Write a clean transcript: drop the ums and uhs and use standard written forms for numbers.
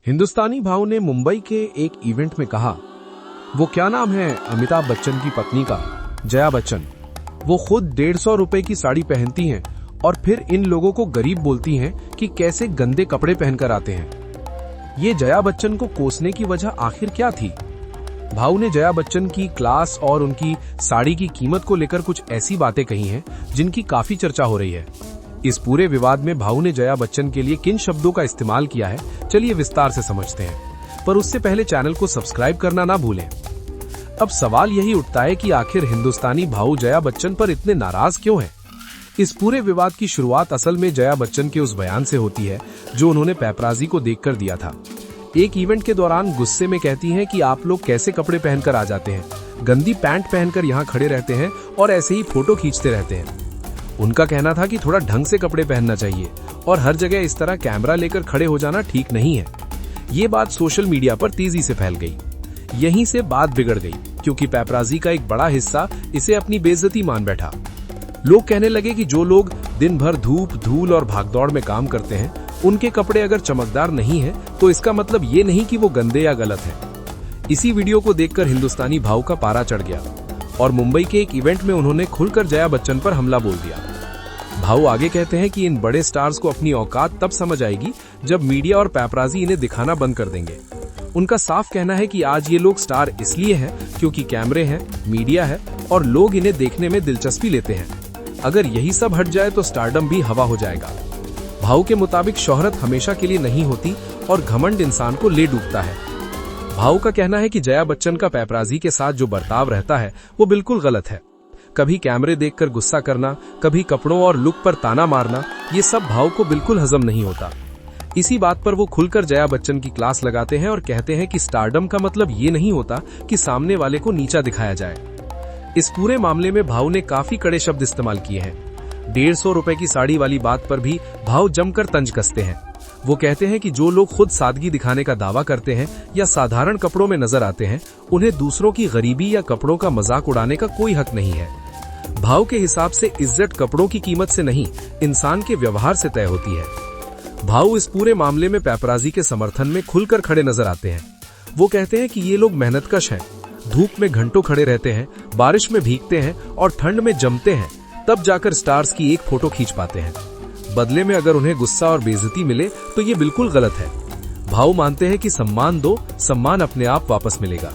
हिंदुस्तानी भाव ने मुंबई के एक इवेंट में कहा, वो क्या नाम है अमिताभ बच्चन की पत्नी का, जया बच्चन। वो खुद 150 रुपए की साड़ी पहनती हैं और फिर इन लोगों को गरीब बोलती हैं कि कैसे गंदे कपड़े पहनकर आते हैं। ये जया बच्चन को कोसने की वजह आखिर क्या थी? भाव ने जया बच्चन की क्लास और उनकी साड़ी की कीमत को लेकर कुछ ऐसी बातें कही हैं जिनकी काफी चर्चा हो रही है। इस पूरे विवाद में भाव ने जया बच्चन के लिए किन शब्दों का इस्तेमाल किया है, चलिए विस्तार से समझते हैं। पर उससे पहले चैनल को सब्सक्राइब करना ना भूलें। अब सवाल यही उठता है कि आखिर हिंदुस्तानी भाव जया बच्चन पर इतने नाराज क्यों हैं? इस पूरे विवाद की शुरुआत असल में जया बच्चन के उस बयान से होती है जो उन्होंने पेपराजी को देखकर दिया था। एक इवेंट के दौरान गुस्से में कहती हैं कि आप लोग कैसे कपड़े पहनकर आ जाते हैं, गंदी पैंट पहनकर यहाँ खड़े रहते हैं और ऐसे ही फोटो खींचते रहते हैं। उनका कहना था कि थोड़ा ढंग से कपड़े पहनना चाहिए और हर जगह इस तरह कैमरा लेकर खड़े हो जाना ठीक नहीं है। ये बात सोशल मीडिया पर तेजी से फैल गई। यहीं से बात बिगड़ गई क्योंकि पेपराजी का एक बड़ा हिस्सा इसे अपनी बेइज्जती मान बैठा। लोग कहने लगे कि जो लोग दिन भर धूप, धूल और भागदौड़ में काम करते हैं, उनके कपड़े अगर चमकदार नहीं है तो इसका मतलब ये नहीं कि वो गंदे या गलत हैं। इसी वीडियो को देखकर हिंदुस्तानी भाव का पारा चढ़ गया और मुंबई के एक इवेंट में उन्होंने खुलकर जया बच्चन पर हमला बोल दिया। भाव आगे कहते हैं कि इन बड़े स्टार्स को अपनी औकात तब समझ आएगी जब मीडिया और पेपराजी इन्हें दिखाना बंद कर देंगे। उनका साफ कहना है कि आज ये लोग स्टार इसलिए हैं क्योंकि कैमरे हैं, मीडिया है और लोग इन्हें देखने में दिलचस्पी लेते हैं। अगर यही सब हट जाए तो स्टारडम भी हवा हो जाएगा। भाव के मुताबिक शोहरत हमेशा के लिए नहीं होती और घमंड इंसान को ले डूबता है। भाव का कहना है कि जया बच्चन का पेपराजी के साथ जो बर्ताव रहता है वो बिल्कुल गलत है। कभी कैमरे देखकर गुस्सा करना, कभी कपड़ों और लुक पर ताना मारना, ये सब भाव को बिल्कुल हजम नहीं होता। इसी बात पर वो खुलकर जया बच्चन की क्लास लगाते हैं और कहते हैं कि स्टारडम का मतलब ये नहीं होता कि सामने वाले को नीचा दिखाया जाए। इस पूरे मामले में भाव ने काफी कड़े शब्द इस्तेमाल किए हैं। 150 रुपए की साड़ी वाली बात पर भी भाव जमकर तंज कसते हैं। वो कहते हैं कि जो लोग खुद सादगी दिखाने का दावा करते हैं या साधारण कपड़ों में नजर आते हैं, उन्हें दूसरों की गरीबी या कपड़ों का मजाक उड़ाने का कोई हक नहीं है। भाव के हिसाब से इज्जत कपड़ों की कीमत से नहीं, इंसान के व्यवहार से तय होती है। भाव इस पूरे मामले में पेपराजी के समर्थन में खुलकर खड़े नजर आते हैं। वो कहते हैं कि ये लोग मेहनतकश हैं, धूप में घंटों खड़े रहते हैं, बारिश में भीगते हैं और ठंड में जमते हैं, तब जाकर स्टार्स की एक फोटो खींच पाते हैं। बदले में अगर उन्हें गुस्सा और बेइज्जती मिले तो ये बिल्कुल गलत है। भाव मानते हैं कि सम्मान दो, सम्मान अपने आप वापस मिलेगा।